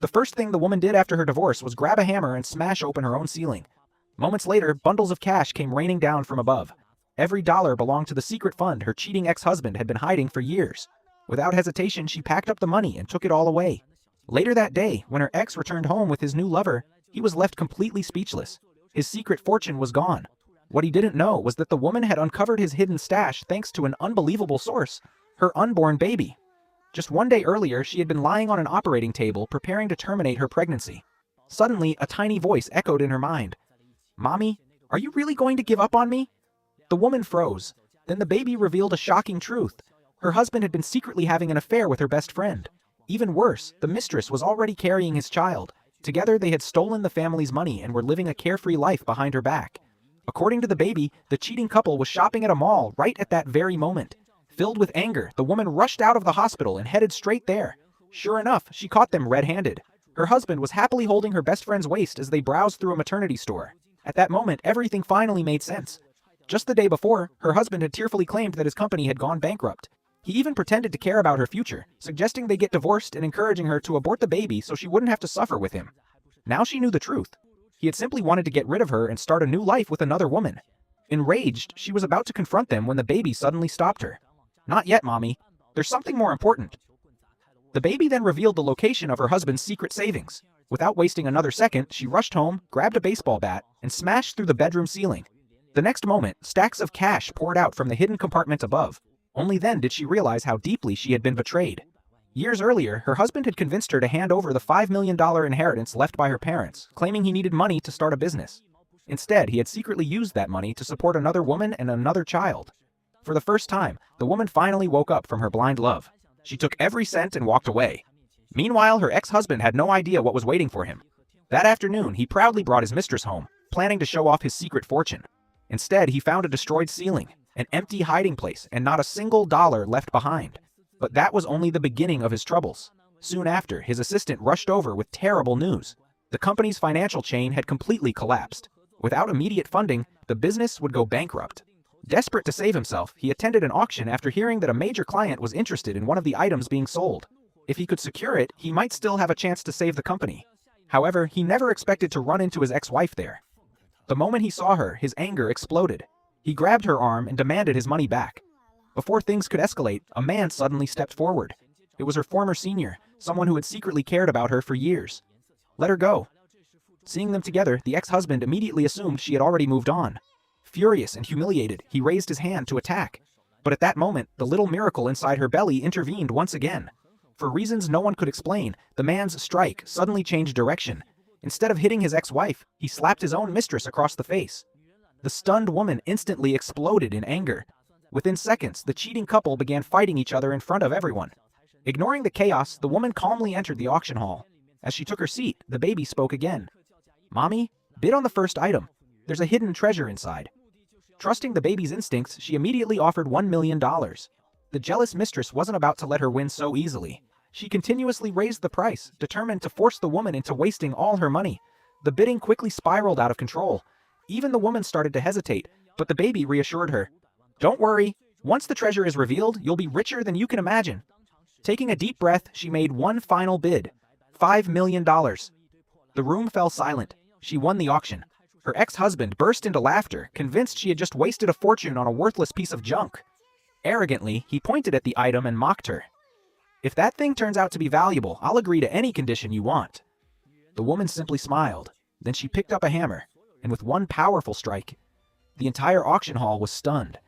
The first thing the woman did after her divorce was grab a hammer and smash open her own ceiling. Moments later, bundles of cash came raining down from above. Every dollar belonged to the secret fund her cheating ex-husband had been hiding for years. Without hesitation, she packed up the money and took it all away. Later that day, when her ex returned home with his new lover, he was left completely speechless. His secret fortune was gone. What he didn't know was that the woman had uncovered his hidden stash thanks to an unbelievable source: her unborn baby. Just one day earlier, she had been lying on an operating table preparing to terminate her pregnancy. Suddenly, a tiny voice echoed in her mind. "Mommy, are you really going to give up on me?" The woman froze. Then the baby revealed a shocking truth. Her husband had been secretly having an affair with her best friend. Even worse, the mistress was already carrying his child. Together, they had stolen the family's money and were living a carefree life behind her back. According to the baby, the cheating couple was shopping at a mall right at that very moment. Filled with anger, the woman rushed out of the hospital and headed straight there. Sure enough, she caught them red-handed. Her husband was happily holding her best friend's waist as they browsed through a maternity store. At that moment, everything finally made sense. Just the day before, her husband had tearfully claimed that his company had gone bankrupt. He even pretended to care about her future, suggesting they get divorced and encouraging her to abort the baby so she wouldn't have to suffer with him. Now she knew the truth. He had simply wanted to get rid of her and start a new life with another woman. Enraged, she was about to confront them when the baby suddenly stopped her. "Not yet, Mommy. There's something more important." The baby then revealed the location of her husband's secret savings. Without wasting another second, she rushed home, grabbed a baseball bat, and smashed through the bedroom ceiling. The next moment, stacks of cash poured out from the hidden compartment above. Only then did she realize how deeply she had been betrayed. Years earlier, her husband had convinced her to hand over the $5 million inheritance left by her parents, claiming he needed money to start a business. Instead, he had secretly used that money to support another woman and another child. For the first time, the woman finally woke up from her blind love. She took every cent and walked away. Meanwhile, her ex-husband had no idea what was waiting for him. That afternoon, he proudly brought his mistress home, planning to show off his secret fortune. Instead, he found a destroyed ceiling, an empty hiding place, and not a single dollar left behind. But that was only the beginning of his troubles. Soon after, his assistant rushed over with terrible news. The company's financial chain had completely collapsed. Without immediate funding, the business would go bankrupt. Desperate to save himself, he attended an auction after hearing that a major client was interested in one of the items being sold. If he could secure it, he might still have a chance to save the company. However, he never expected to run into his ex-wife there. The moment he saw her, his anger exploded. He grabbed her arm and demanded his money back. Before things could escalate, a man suddenly stepped forward. It was her former senior, someone who had secretly cared about her for years. "Let her go." Seeing them together, the ex-husband immediately assumed she had already moved on. Furious and humiliated, he raised his hand to attack. But at that moment, the little miracle inside her belly intervened once again. For reasons no one could explain, the man's strike suddenly changed direction. Instead of hitting his ex-wife, he slapped his own mistress across the face. The stunned woman instantly exploded in anger. Within seconds, the cheating couple began fighting each other in front of everyone. Ignoring the chaos, the woman calmly entered the auction hall. As she took her seat, the baby spoke again. "Mommy, bid on the first item. There's a hidden treasure inside." Trusting the baby's instincts, she immediately offered $1 million. The jealous mistress wasn't about to let her win so easily. She continuously raised the price, determined to force the woman into wasting all her money. The bidding quickly spiraled out of control. Even the woman started to hesitate, but the baby reassured her. "Don't worry. Once the treasure is revealed, you'll be richer than you can imagine." Taking a deep breath, she made one final bid. $5 million. The room fell silent. She won the auction. Her ex-husband burst into laughter, convinced she had just wasted a fortune on a worthless piece of junk. Arrogantly, he pointed at the item and mocked her. "If that thing turns out to be valuable, I'll agree to any condition you want." The woman simply smiled. Then she picked up a hammer, and with one powerful strike, the entire auction hall was stunned.